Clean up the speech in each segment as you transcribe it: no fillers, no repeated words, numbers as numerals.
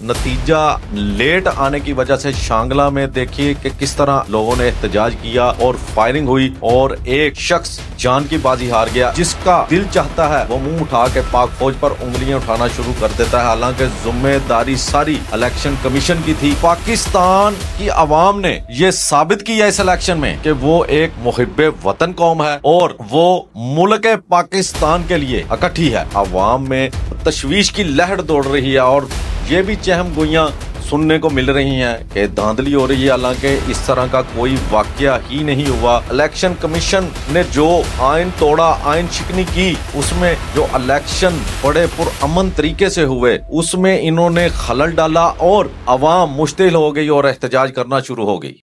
नतीजा लेट आने की वजह से शांगला में देखिए कि किस तरह लोगों ने एहतजाज किया और फायरिंग हुई और एक शख्स जान की बाजी हार गया, जिसका दिल चाहता है वो मुंह उठा के पाक फौज पर उंगलियां उठाना शुरू कर देता है। हालांकि जिम्मेदारी सारी इलेक्शन कमीशन की थी। पाकिस्तान की आवाम ने ये साबित किया इस इलेक्शन में कि वो एक मुहिब्बे वतन कौम है और वो मुल्क पाकिस्तान के लिए इकट्ठी है। आवाम में तशवीश की लहर दौड़ रही है और ये भी चहम गोइयां सुनने को मिल रही हैं कि धांधली हो रही है। हालांकि इस तरह का कोई वाकया ही नहीं हुआ। इलेक्शन कमीशन ने जो आइन तोड़ा, आइन शिकनी की, उसमें जो इलेक्शन बड़े पुरअमन तरीके से हुए उसमें इन्होंने खलल डाला और अवाम मुश्तिल हो गई और एहतजाज करना शुरू हो गई।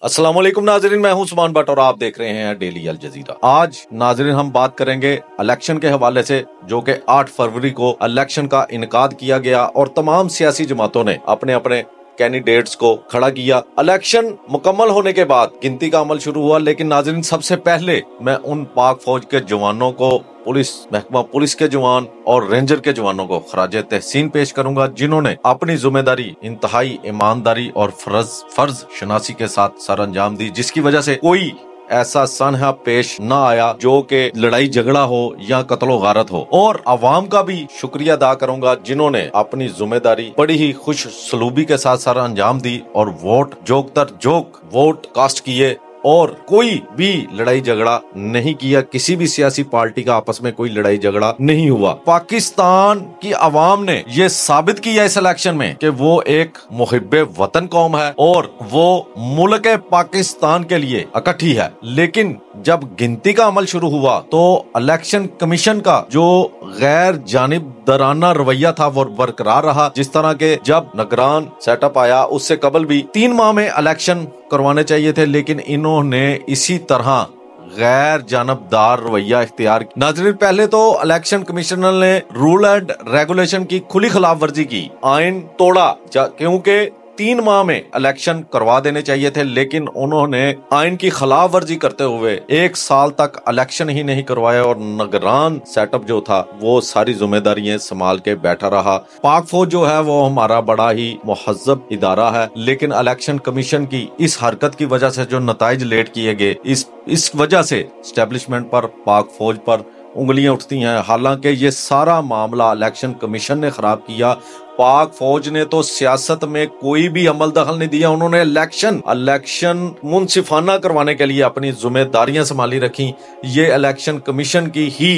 अस्सलाम वालेकुम नाजरीन, मैं हूं उस्मान भट्ट और आप देख रहे हैं डेली अल जजीरा। आज नाजरीन हम बात करेंगे इलेक्शन के हवाले से, जो कि 8 फरवरी को इलेक्शन का इनकाद किया गया और तमाम सियासी जमातों ने अपने अपने कैंडिडेट्स को खड़ा किया। इलेक्शन मुकम्मल होने के बाद गिनती का अमल शुरू हुआ, लेकिन नाजरीन सबसे पहले मैं उन पाक फौज के जवानों को, पुलिस महकमा पुलिस के जवान और रेंजर के जवानों को खराजे तहसीन पेश करूंगा, जिन्होंने अपनी जिम्मेदारी इंतहाई ईमानदारी और फर्ज शनासी के साथ सर अंजाम दी, जिसकी वजह से कोई ऐसा सनहा पेश न आया जो कि लड़ाई झगड़ा हो या कत्लो गारत हो। और अवाम का भी शुक्रिया अदा करूंगा जिन्होंने अपनी जिम्मेदारी बड़ी ही खुश सलूबी के साथ सर अंजाम दी और वोट जोक तर जोक वोट कास्ट किए और कोई भी लड़ाई झगड़ा नहीं किया। किसी भी सियासी पार्टी का आपस में कोई लड़ाई झगड़ा नहीं हुआ। पाकिस्तान की आवाम ने ये साबित किया इस इलेक्शन में कि वो एक मुहिब्बे वतन कौम है और वो मुल्क पाकिस्तान के लिए इकट्ठी है। लेकिन जब गिनती का अमल शुरू हुआ तो इलेक्शन कमीशन का जो गैर जानिबदाराना रवैया था वो बरकरार रहा। जिस तरह के जब निगरान सेटअप आया उससे कबल भी 3 माह में इलेक्शन करवाने चाहिए थे, लेकिन इन्होंने इसी तरह गैर जानबदार रवैया इख्तियार किया। नाज़रीन, पहले तो इलेक्शन कमिश्नर ने रूल एंड रेगुलेशन की खुली खिलाफ वर्जी की, आइन तोड़ा, क्योंकि 3 माह में इलेक्शन करवा देने चाहिए थे, लेकिन उन्होंने आइन की खिलाफ वर्जी करते हुए 1 साल तक इलेक्शन ही नहीं करवाया और निगरान सेटअप जो था वो सारी जिम्मेदारियां संभाल के बैठा रहा। पाक फौज जो है वो हमारा बड़ा ही मुहज्जब इदारा है, लेकिन इलेक्शन कमीशन की इस हरकत की वजह से जो नताइज लेट किए गए, इस वजह से एस्टेब्लिशमेंट पर, पाक फौज पर उंगलियां उठती हैं। हालांकि ये सारा मामला इलेक्शन कमीशन ने खराब किया। पाक फौज ने तो सियासत में कोई भी अमल दखल नहीं दिया। उन्होंने इलेक्शन मुनसिफाना करवाने के लिए अपनी जिम्मेदारियां संभाली रखी। ये इलेक्शन कमीशन की ही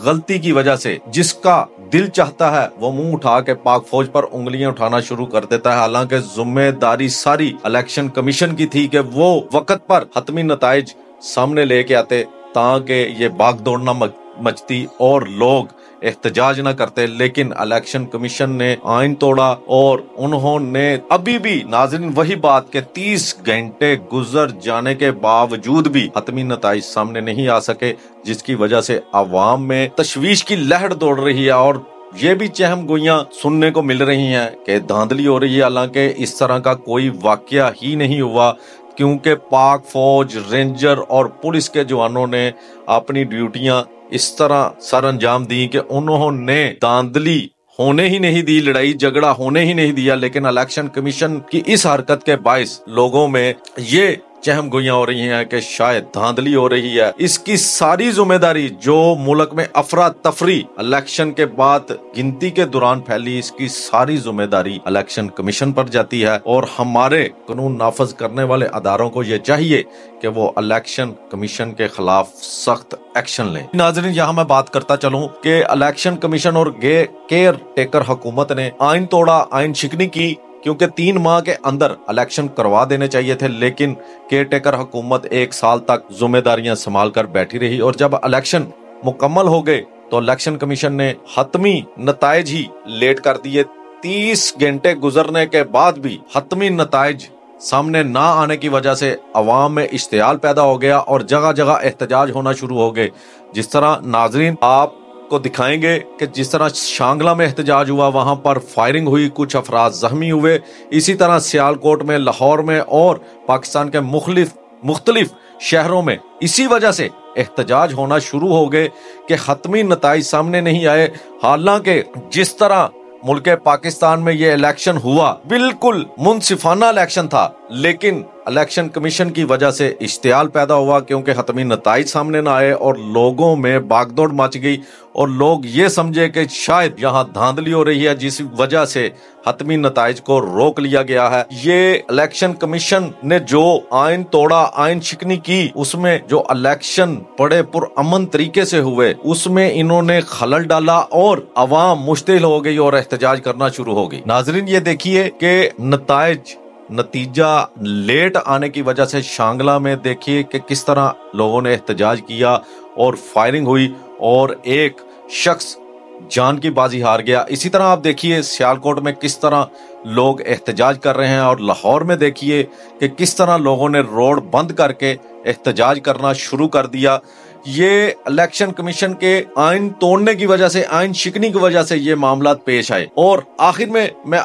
गलती की वजह से, जिसका दिल चाहता है वो मुंह उठा के पाक फौज पर उंगलियां उठाना शुरू कर देता है। हालांकि जिम्मेदारी सारी इलेक्शन कमीशन की थी कि वो वक्त पर हतमी नताइज सामने लेके आते ताकि ये भाग दौड़ना मचती और लोग एहतजाज न करते। लेकिन इलेक्शन कमीशन ने आइन तोड़ा और उन्होंने अभी भी, नाज़रीन, वही बात के 30 घंटे गुजर जाने के बावजूद भी हतमी नताइज सामने नहीं आ सके, जिसकी वजह से अवाम में तशवीश की लहर दौड़ रही है और ये भी चहम गोइयां सुनने को मिल रही हैं कि धांधली हो रही है। हालांकि इस तरह का कोई वाकया ही नहीं हुआ, क्योंकि पाक फौज, रेंजर और पुलिस के जवानों ने अपनी ड्यूटियां इस तरह सर अंजाम दी कि उन्होंने धांधली होने ही नहीं दी, लड़ाई झगड़ा होने ही नहीं दिया। लेकिन इलेक्शन कमीशन की इस हरकत के बायस लोगों में ये चहम गोइयां हो रही हैं कि शायद धांधली हो रही है। इसकी सारी जिम्मेदारी जो मुल्क में अफरा तफरी इलेक्शन के बाद गिनती के दौरान फैली, इसकी सारी जिम्मेदारी इलेक्शन कमीशन पर जाती है और हमारे कानून नाफज करने वाले अदारों को ये चाहिए कि वो इलेक्शन कमीशन के खिलाफ सख्त एक्शन लें। नाज़रीन, यहाँ मैं बात करता चलूं कि इलेक्शन कमीशन और केयर टेकर हुकूमत ने आइन तोड़ा, आइन शिकनी की, क्योंकि 3 माह के अंदर इलेक्शन करवा देने चाहिए थे। लेकिन केयर टेकर हुकूमत 1 साल तक जिम्मेदारियां संभाल कर बैठी रही और जब इलेक्शन मुकम्मल हो गए तो इलेक्शन कमीशन ने हतमी नताइज ही लेट कर दिए। 30 घंटे गुजरने के बाद भी हतमी नताइज सामने ना आने की वजह से अवाम में इश्तियाल पैदा हो गया और जगह जगह एहतजाज होना शुरू हो गए। जिस तरह नाजरीन आप आपको दिखाएंगे कि जिस तरह शांगला में एहतजाज हुआ, वहां पर फायरिंग हुई, कुछ अफराद जख्मी हुए। इसी तरह सियालकोट में, लाहौर में और पाकिस्तान के मुख्तलिफ शहरों में इसी वजह से एहतजाज होना शुरू हो गए कि हतमी नताइज सामने नहीं आए। हालांकि जिस तरह मुल्क पाकिस्तान में ये इलेक्शन हुआ, बिल्कुल मुनसिफाना इलेक्शन था, लेकिन इलेक्शन कमीशन की वजह से इश्तियाल पैदा हुआ क्योंकि हतमी नताइज सामने ना आए और लोगों में भागदौड़ मच गई और लोग ये समझे कि शायद यहाँ धांधली हो रही है, जिस वजह से हतमी नताइज को रोक लिया गया है। ये इलेक्शन कमीशन ने जो आइन तोड़ा, आइन शिकनी की, उसमें जो इलेक्शन बड़े पुरअमन तरीके से हुए उसमें इन्होंने खलल डाला और अवाम मुश्तिल हो गई और एहतजाज करना शुरू हो गई। नाजरीन, ये देखिए कि नतीजा लेट आने की वजह से शांगला में देखिए कि किस तरह लोगों ने एहतजाज किया और फायरिंग हुई और एक शख्स जान की बाजी हार गया। इसी तरह आप देखिए सियालकोट में किस तरह लोग एहतजाज कर रहे हैं और लाहौर में देखिए कि किस तरह लोगों ने रोड बंद करके एहतजाज करना शुरू कर दिया। ये इलेक्शन कमीशन के आइन तोड़ने की वजह से, आइन शिकनी की वजह से ये मामला पेश आए। और आखिर में मैं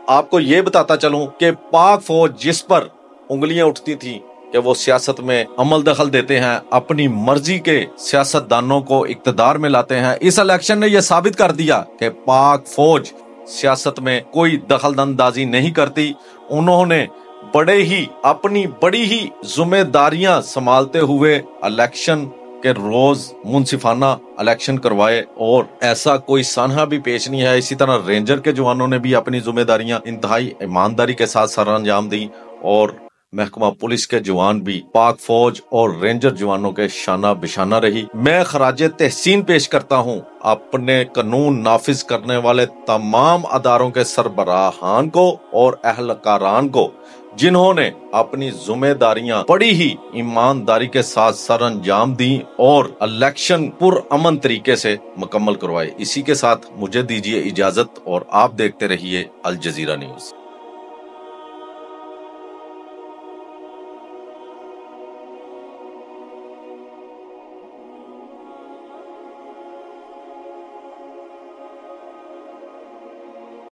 आपको ये बताता चलूं कि पाक फौज जिस पर उंगलियां उठती थी कि वो सियासत में अमल दखल देते हैं, अपनी मर्जी के सियासतदानों को इक्तदार में लाते हैं, इस इलेक्शन ने यह साबित कर दिया कि पाक फौज सियासत में कोई दखल अंदाजी नहीं करती। उन्होंने अपनी बड़ी ही जिम्मेदारियां संभालते हुए इलेक्शन के रोज मुनसिफाना इलेक्शन करवाए और ऐसा कोई सानहा भी पेश नहीं है। इसी तरह रेंजर के जवानों ने भी अपनी जिम्मेदारियां इंतहाई ईमानदारी के साथ सर अंजाम दी और महकमा पुलिस के जवान भी पाक फौज और रेंजर जवानों के शाना बिशाना रही। मैं खराजे तहसीन पेश करता हूं अपने कानून नाफिज करने वाले तमाम अदारों के सरबराहान को और अहलकारान को, जिन्होंने अपनी जिम्मेदारियां बड़ी ही ईमानदारी के साथ सर अंजाम दी और इलेक्शन पुरअमन तरीके से मुकम्मल करवाए। इसी के साथ मुझे दीजिए इजाजत और आप देखते रहिए अल जजीरा न्यूज।